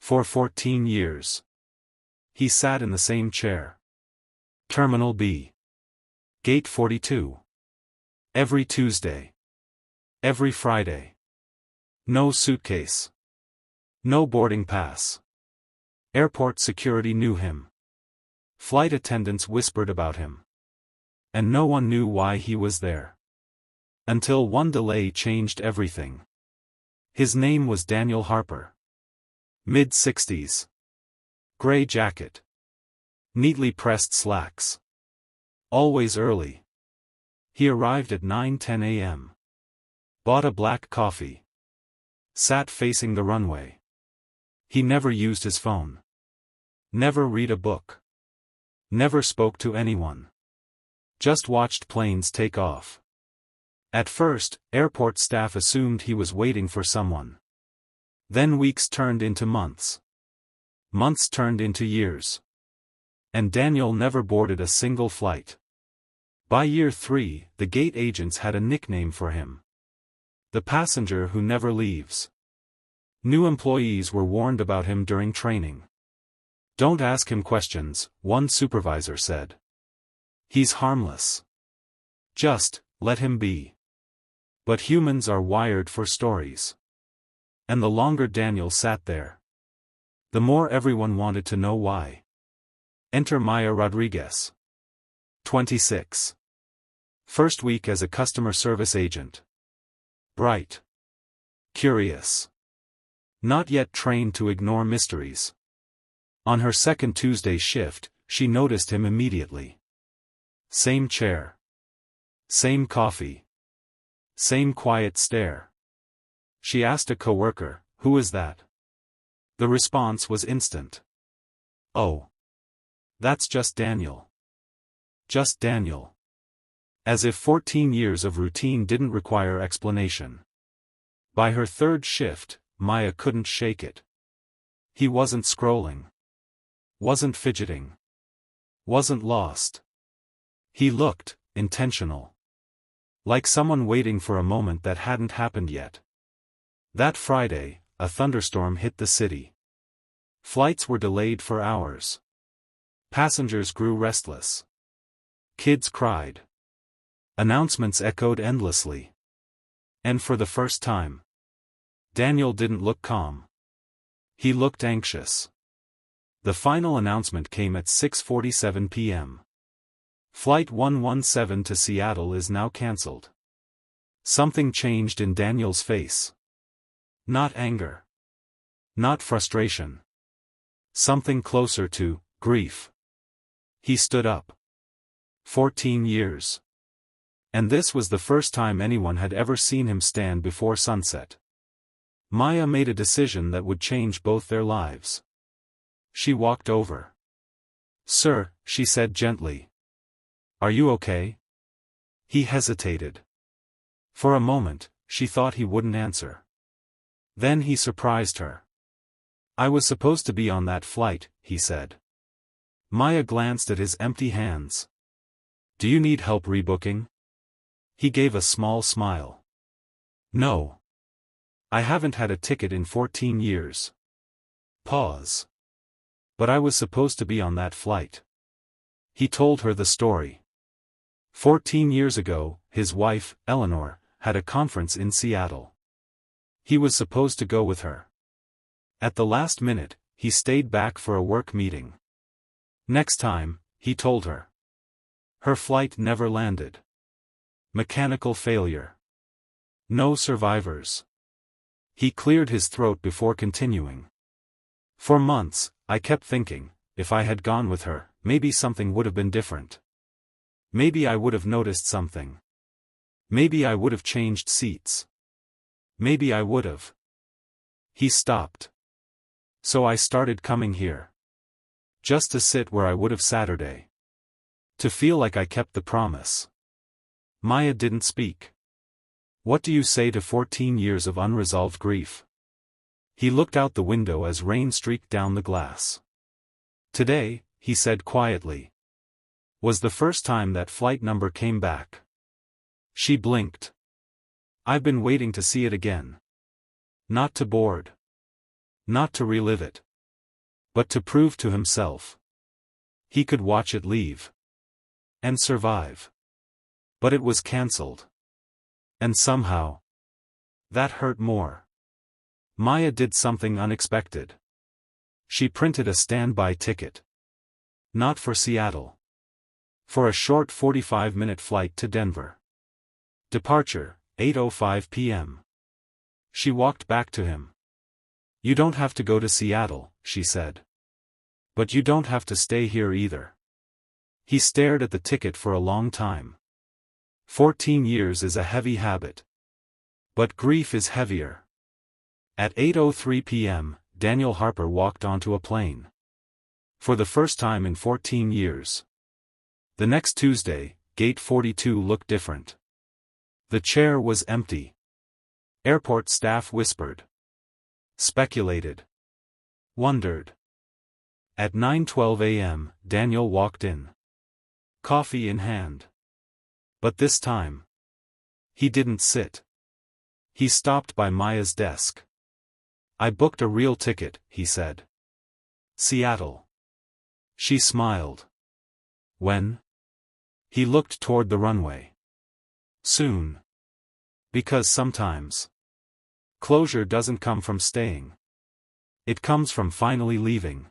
For 14 years. He sat in the same chair. Terminal B. Gate 42. Every Tuesday. Every Friday. No suitcase. No boarding pass. Airport security knew him. Flight attendants whispered about him. And no one knew why he was there. Until one delay changed everything. His name was Daniel Harper. Mid-60s. Gray jacket. Neatly pressed slacks. Always early. He arrived at 9:10 a.m. Bought a black coffee. Sat facing the runway. He never used his phone. Never read a book. Never spoke to anyone. Just watched planes take off. At first, airport staff assumed he was waiting for someone. Then weeks turned into months. Months turned into years. And Daniel never boarded a single flight. By year 3, the gate agents had a nickname for him. The passenger who never leaves. New employees were warned about him during training. Don't ask him questions, one supervisor said. He's harmless. Just, let him be. But humans are wired for stories. And the longer Daniel sat there, the more everyone wanted to know why. Enter Maya Rodriguez. 26. First week as a customer service agent. Bright. Curious. Not yet trained to ignore mysteries. On her second Tuesday shift, she noticed him immediately. Same chair. Same coffee. Same quiet stare. She asked a coworker, "Who is that?" The response was instant. "Oh. That's just Daniel." Just Daniel. As if 14 years of routine didn't require explanation. By her third shift, Maya couldn't shake it. He wasn't scrolling. Wasn't fidgeting. Wasn't lost. He looked intentional. Like someone waiting for a moment that hadn't happened yet. That Friday, a thunderstorm hit the city. Flights were delayed for hours. Passengers grew restless. Kids cried. Announcements echoed endlessly. And for the first time, Daniel didn't look calm. He looked anxious. The final announcement came at 6:47 p.m. Flight 117 to Seattle is now cancelled. Something changed in Daniel's face. Not anger. Not frustration. Something closer to grief. He stood up. 14 years. And this was the first time anyone had ever seen him stand before sunset. Maya made a decision that would change both their lives. She walked over. "Sir," she said gently. "Are you okay?" He hesitated. For a moment, she thought he wouldn't answer. Then he surprised her. "I was supposed to be on that flight," he said. Maya glanced at his empty hands. "Do you need help rebooking?" He gave a small smile. "No. I haven't had a ticket in 14 years. Pause. But I was supposed to be on that flight." He told her the story. 14 years ago, his wife, Eleanor, had a conference in Seattle. He was supposed to go with her. At the last minute, he stayed back for a work meeting. Next time, he told her. Her flight never landed. Mechanical failure. No survivors. He cleared his throat before continuing. "For months, I kept thinking, if I had gone with her, maybe something would have been different. Maybe I would have noticed something. Maybe I would have changed seats. Maybe I would have." He stopped. "So I started coming here. Just to sit where I would have Saturday. To feel like I kept the promise." Maya didn't speak. What do you say to 14 years of unresolved grief? He looked out the window as rain streaked down the glass. Today, he said quietly, was the first time that flight number came back. She blinked. I've been waiting to see it again. Not to board. Not to relive it. But to prove to himself, he could watch it leave. And survive. But it was cancelled. And somehow, that hurt more. Maya did something unexpected. She printed a standby ticket. Not for Seattle. For a short 45-minute flight to Denver. Departure, 8:05 p.m. She walked back to him. You don't have to go to Seattle, she said. But you don't have to stay here either. He stared at the ticket for a long time. 14 years is a heavy habit. But grief is heavier. At 8:03 p.m., Daniel Harper walked onto a plane. For the first time in 14 years. The next Tuesday, Gate 42 looked different. The chair was empty. Airport staff whispered. Speculated. Wondered. At 9:12 a.m., Daniel walked in. Coffee in hand. But this time, he didn't sit. He stopped by Maya's desk. I booked a real ticket, he said. Seattle. She smiled. When? He looked toward the runway. Soon. Because sometimes, closure doesn't come from staying. It comes from finally leaving.